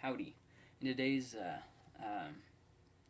Howdy. In today's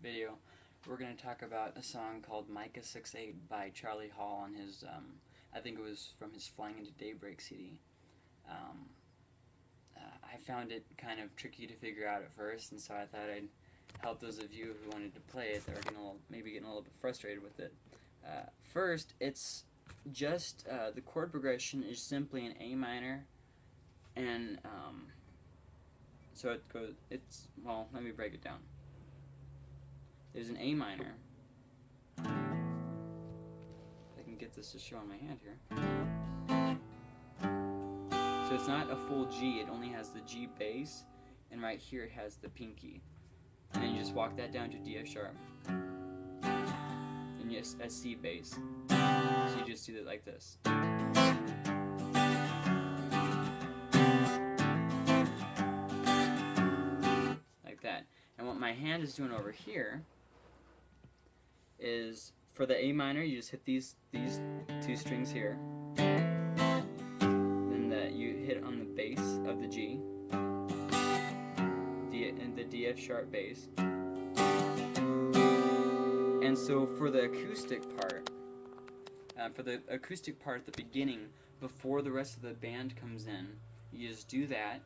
video, we're going to talk about a song called Micah 6:8 by Charlie Hall on his, I think it was from his Flying Into Daybreak CD. I found it kind of tricky to figure out at first, and so I thought I'd help those of you who wanted to play it that are maybe getting a little bit frustrated with it. First, it's just, the chord progression is simply an A minor, and so it goes, well, let me break it down. There's an A minor. If I can get this to show on my hand here. So it's not a full G, it only has the G bass, and right here it has the pinky. And then you just walk that down to D F sharp. And yes, a C bass. So you just do it like this. Like that. And what my hand is doing over here is, for the A minor, you just hit these two strings here. Then you hit on the bass of the G, and the D F sharp bass. And so for the acoustic part, at the beginning, before the rest of the band comes in, you just do that.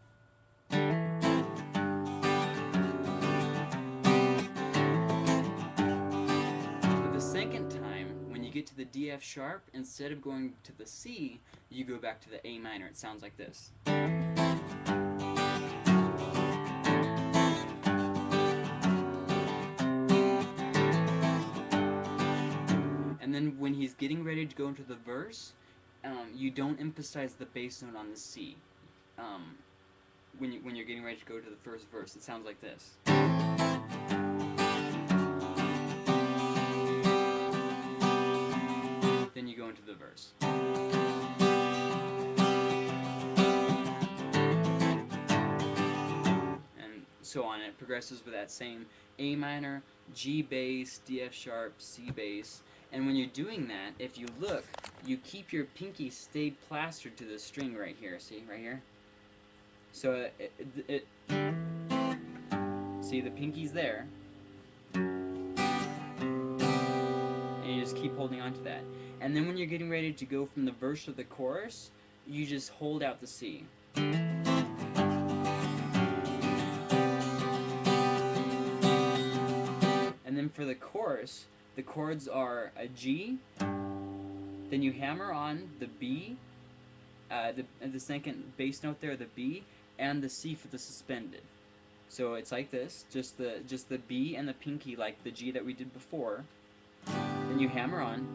But the second time, when you get to the D F sharp, instead of going to the C, you go back to the A minor. It sounds like this. And then when he's getting ready to go into the verse, you don't emphasize the bass note on the C. When you're getting ready to go to the first verse, it sounds like this. Then you go into the verse. And so on. It progresses with that same A minor, G bass, D F sharp, C bass. And when you're doing that, if you look, you keep your pinky stayed plastered to the string right here. See, right here? So see, the pinky's there. And you just keep holding on to that. And then when you're getting ready to go from the verse to the chorus, you just hold out the C. And then for the chorus, the chords are a G, then you hammer on the B, the second bass note there, the B, and the C for the suspended. So it's like this, just the B and the pinky like the G that we did before. Then you hammer on,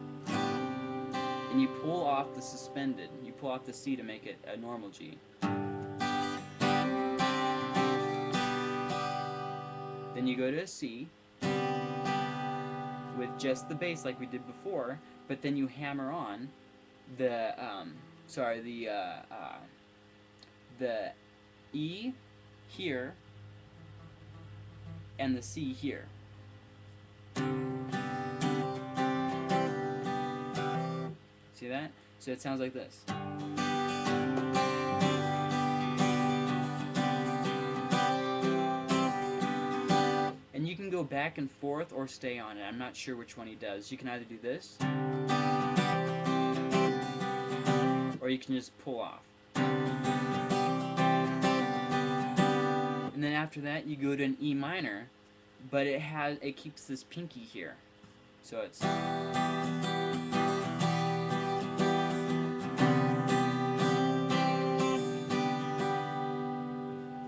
and you pull off the suspended. You pull off the C to make it a normal G. Then you go to a C with just the bass like we did before, but then you hammer on the the E here and the C here. See that? So it sounds like this. And you can go back and forth or stay on it. I'm not sure which one he does. You can either do this, or you can just pull off. And then after that, you go to an E minor, but it keeps this pinky here. So it's.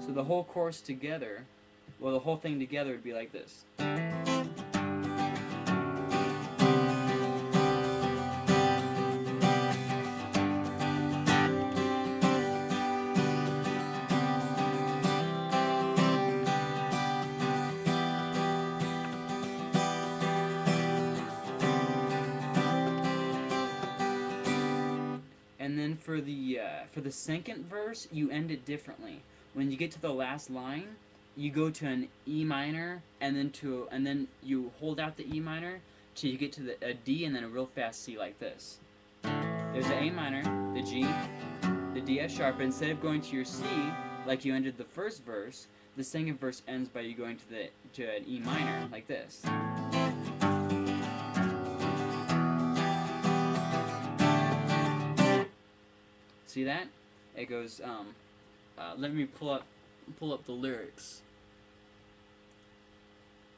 So the whole chorus together, well, the whole thing together would be like this. And then for the second verse, you end it differently. When you get to the last line, you go to an E minor, and then you hold out the E minor till you get to a D, and then a real fast C like this. There's the A minor, the G, the D F sharp, but instead of going to your C, like you ended the first verse, the second verse ends by you going to an E minor, like this. See that? It goes. Let me pull up the lyrics.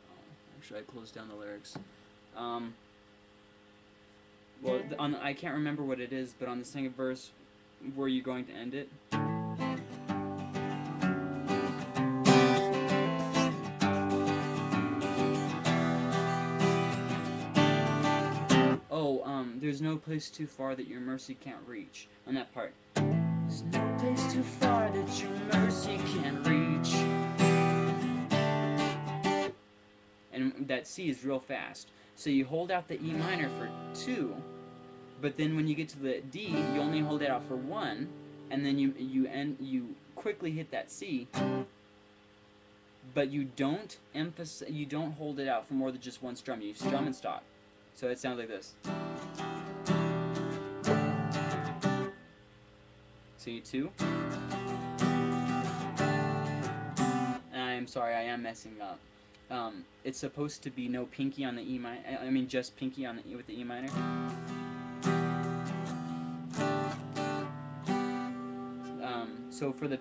Oh, should I close down the lyrics? Well, I can't remember what it is, but on the second verse, where you're going to end it. Oh, there's no place too far that your mercy can't reach. On that part. There's no place too far that your mercy can't reach. And that C is real fast. So you hold out the E minor for 2, but then when you get to the D, you only hold it out for 1, and then you quickly hit that C, but you don't hold it out for more than just one strum. You strum and stop. So it sounds like this. See, 2. And I'm sorry, I am messing up. It's supposed to be no pinky on the E minor. I mean, just pinky on the with the E minor. So for the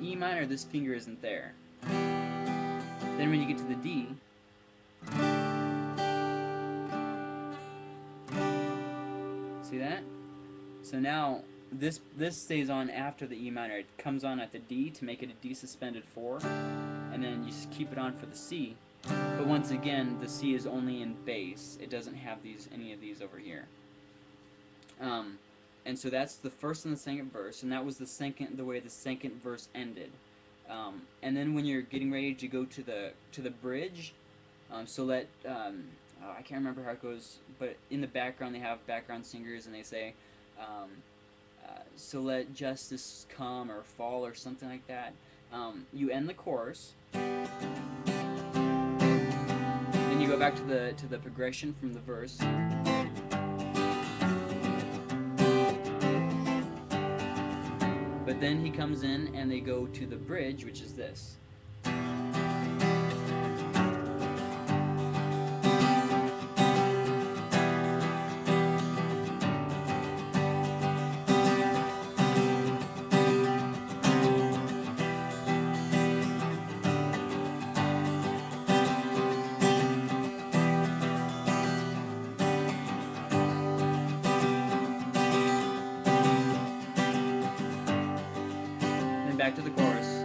E minor, this finger isn't there. Then when you get to the D, see that? So now this stays on after the E minor. It comes on at the D to make it a D suspended 4. And then you just keep it on for the C. But once again, the C is only in bass. It doesn't have any of these over here. And so that's the first and the second verse, and that was the way the second verse ended. And then when you're getting ready to go to the bridge, I can't remember how it goes, but in the background they have background singers and they say, so let justice come or fall or something like that. You end the chorus, then you go back to the progression from the verse, but then he comes in and they go to the bridge, which is this. Back to the chorus.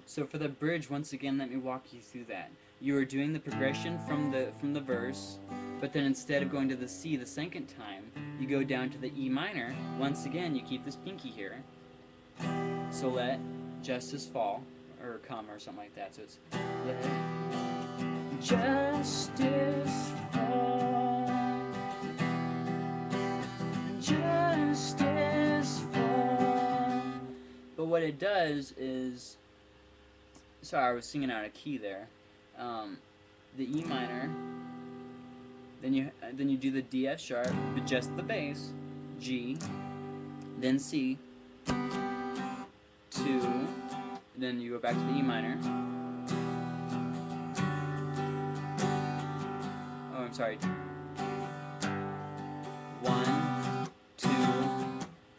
So for the bridge, once again, let me walk you through that. You are doing the progression from the verse, but then instead of going to the C the second time, you go down to the E minor. Once again, you keep this pinky here. So let justice fall, or come, or something like that. So it's let justice fall. Justice fall. But what it does is, sorry, I was singing out of key there. The E minor, then you do the D F sharp, but just the bass, G, then C, 2, then you go back to the E minor. Oh, I'm sorry. 1, 2,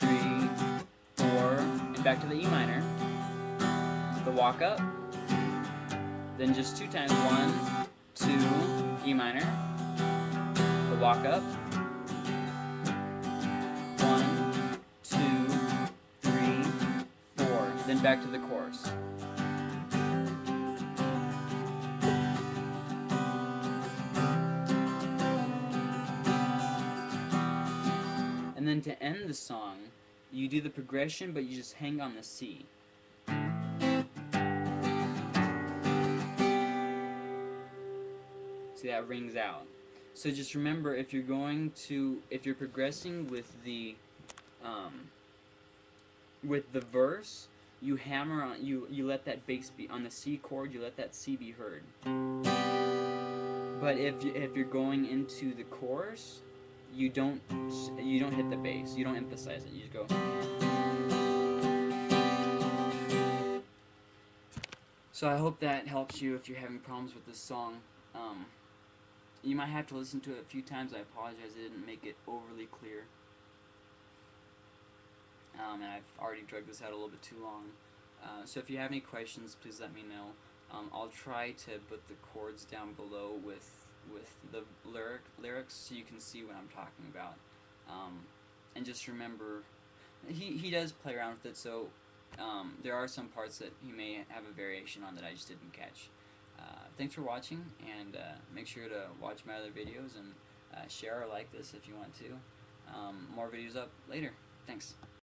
3, 4, and back to the E minor. The walk up. Then just 2 times. 1, 2, E minor. The walk up. 1, 2, 3, 4. Then back to the chorus. And then to end the song, you do the progression, but you just hang on the C. See, that rings out. So just remember, if you're progressing with the verse, you hammer on, you let that bass be on the C chord. You let that C be heard. But if you're going into the chorus, you don't hit the bass. You don't emphasize it. You just go. So I hope that helps you if you're having problems with this song. You might have to listen to it a few times. I apologize, I didn't make it overly clear. And I've already dragged this out a little bit too long. So if you have any questions, please let me know. I'll try to put the chords down below with the lyrics so you can see what I'm talking about. And just remember, he does play around with it, so there are some parts that he may have a variation on that I just didn't catch. Thanks for watching, and make sure to watch my other videos and share or like this if you want to. More videos up later. Thanks.